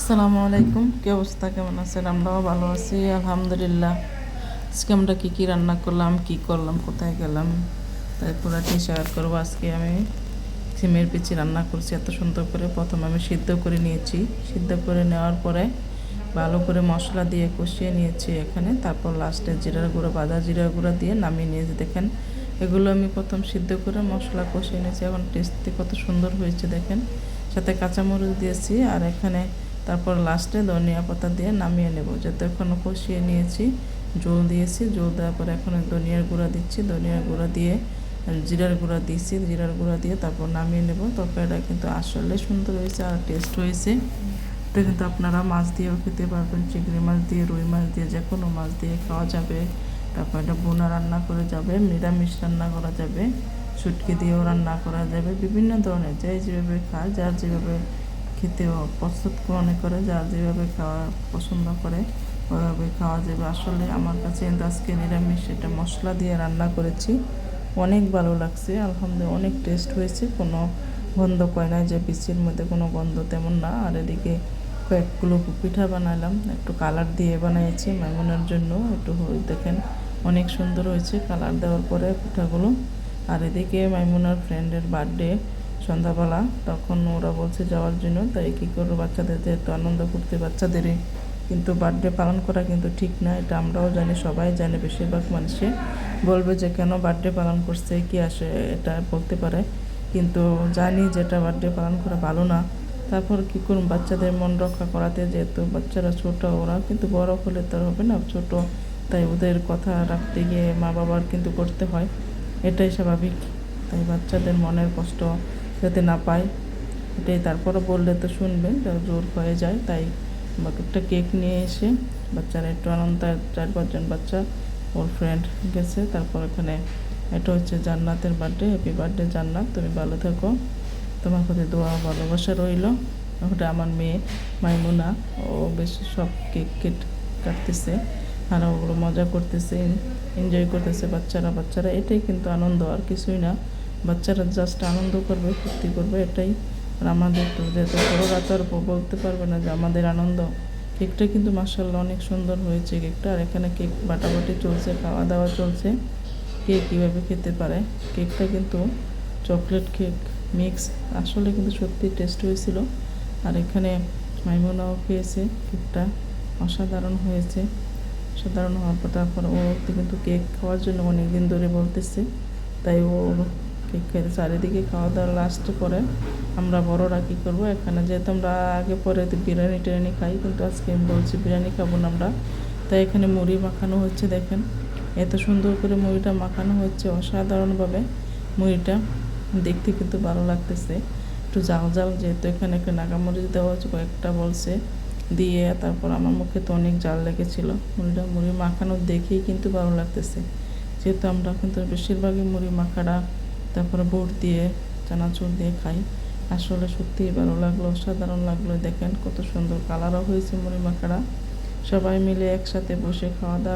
আসসালামু আলাইকুম, কি অবস্থা, কেমন আছেন? আমরাও ভালো আছি আলহামদুলিল্লাহ। আজকে আমরা কি কি রান্না করলাম, কি করলাম, কোথায় গেলাম, তাই পুরাটি শেয়ার করবো। আজকে আমি সিমের পিচি রান্না করছি এত সুন্দর করে। প্রথমে আমি সিদ্ধ করে নিয়েছি, সিদ্ধ করে নেওয়ার পরে ভালো করে মশলা দিয়ে কষিয়ে নিয়েছি এখানে। তারপর লাস্টে জিরার গুঁড়ো, ভাজা জিরার গুঁড়ো দিয়ে নামিয়ে নিয়েছি। দেখেন, এগুলো আমি প্রথম সিদ্ধ করে মশলা কষিয়ে নিয়েছি। এখন টেস্টে কত সুন্দর হয়েছে দেখেন। সাথে কাঁচামরিচ দিয়েছি আর এখানে তারপর লাস্টে ধনিয়া পাতা দিয়ে নামিয়ে নেব। যাতে এখনও কষিয়ে নিয়েছি, জল দিয়েছি, জল দেওয়ার পরে এখন ধনিয়ার গুঁড়া দিচ্ছি, ধনিয়ার গুঁড়া দিয়ে জিরার গুঁড়া দিয়েছি, জিরার গুঁড়া দিয়ে তারপর নামিয়ে নেব। তরকারিটা কিন্তু আসলে সুন্দর হয়েছে আর টেস্ট হয়েছে। এটা কিন্তু আপনারা মাছ দিয়েও খেতে পারবেন, চিংড়ি মাছ দিয়ে, রুই মাছ দিয়ে, যে কোনো মাছ দিয়ে খাওয়া যাবে। তারপর এটা বোনা রান্না করে যাবে, নিরামিষ রান্না করা যাবে, শুটকি দিয়েও রান্না করা যাবে, বিভিন্ন ধরনের যে যেভাবে খায়, যার যেভাবে খেতে প্রস্তুত মনে করে, যার যেভাবে খাওয়া পছন্দ করে ওইভাবে খাওয়া যাবে। আসলে আমার কাছে কিন্তু আজকে নিরামিষ এটা মশলা দিয়ে রান্না করেছি, অনেক ভালো লাগছে আলহামদুলিল্লাহ, অনেক টেস্ট হয়েছে। কোনো গন্ধ কয় না, যে বিচির মধ্যে কোনো গন্ধ তেমন না। আর এদিকে কয়েকগুলো পিঠা বানালাম, একটু কালার দিয়ে বানিয়েছি মেহমানের জন্য। একটু দেখেন অনেক সুন্দর হয়েছে কালার দেওয়ার পরে পিঠাগুলো। আর এদিকে মাইমুনার ফ্রেন্ডের বার্থডে সন্ধ্যাবেলা, তখন ওরা বলছে যাওয়ার জন্য। তাই কী করবো, বাচ্চাদের যেহেতু আনন্দ করতে, বাচ্চাদেরই কিন্তু বার্থডে পালন করা কিন্তু ঠিক না, এটা আমরাও জানি, সবাই জানে। বেশিরভাগ মানুষে বলবে যে কেন বার্থডে পালন করছে, কি আসে, এটা বলতে পারে। কিন্তু জানি যে এটা বার্থডে পালন করা ভালো না। তারপর কী করুন, বাচ্চাদের মন রক্ষা করাতে, যেহেতু বাচ্চারা ছোট, ওরা কিন্তু বড় হলে তার হবে না, ছোট, তাই ওদের কথা রাখতে গিয়ে মা বাবার কিন্তু করতে হয়, এটাই স্বাভাবিক। তাই বাচ্চাদের মনের কষ্ট যাতে না পায় এটাই। তারপরও বললে তো শুনবে, জোর হয়ে যায়। তাই একটা কেক নিয়ে এসে বাচ্চারা একটু আনন্দ, 4-5 জন বাচ্চা, ওর ফ্রেন্ড গেছে। তারপর এখানে এটা হচ্ছে জান্নাতের বার্থডে, হ্যাপি বার্থডে জান্নাত, তুমি ভালো থাকো, তোমার প্রতি দোয়া ভালোবাসা রইল। ওটা আমার মেয়ে মাইমুনা, ও বেশি সব কেক কাটতেছে আর ওগুলো মজা করতেছে, এনজয় করতেছে বাচ্চারা। এটাই কিন্তু আনন্দ, আর কিছুই না। বাচ্চারা জাস্ট আনন্দ করবে, ফুর্তি করবে, এটাই। আর আমাদের তো যেহেতু বড়রা তো আর বলতে পারবে না যে আমাদের আনন্দ। কেকটা কিন্তু মাশাআল্লাহ অনেক সুন্দর হয়েছে কেকটা। আর এখানে কেক বাটাবাটি চলছে, খাওয়া দাওয়া চলছে। কে কীভাবে খেতে পারে। কেকটা কিন্তু চকলেট কেক মিক্স, আসলে কিন্তু সত্যি টেস্ট হয়েছিল। আর এখানে মাইমুনাও খেয়েছে, কেকটা অসাধারণ হয়েছে। সাধারণ হওয়ার পর তারপর ও কিন্তু কেক খাওয়ার জন্য অনেক দিন ধরে বলতেছে, তাই ও কেক খেতে। চারিদিকে খাওয়া দাওয়া লাস্ট করে আমরা বড়রা কী করবো, এখানে যেহেতু আমরা আগে পরে বিরিয়ানি টিরিয়ানি খাই, কিন্তু আজকে আমি বলছি বিরিয়ানি খাবো না আমরা। তাই এখানে মুড়ি মাখানো হচ্ছে, দেখেন এত সুন্দর করে মুড়িটা মাখানো হচ্ছে, অসাধারণভাবে। মুড়িটা দেখতে কিন্তু ভালো লাগতেছে, একটু জাল জাল, যেহেতু এখানে একটা নাগামরিচ দেওয়া হচ্ছে কয়েকটা বলছে দিয়ে। তারপর আমার মুখে তো অনেক জাল লেগেছিলো। মুড়ি মাখানো দেখেই কিন্তু ভালো লাগতেছে, যেহেতু আমরা কিন্তু বেশিরভাগই মুড়ি মাখাটা তারপরে বুট দিয়ে, চানাচুর দিয়ে খাই। আসলে সত্যিই ভালো লাগলো, অসাধারণ লাগলো। দেখেন কত সুন্দর কালারও হয়েছে মুড়ি মাখাটা। সবাই মিলে একসাথে বসে খাওয়া দাওয়া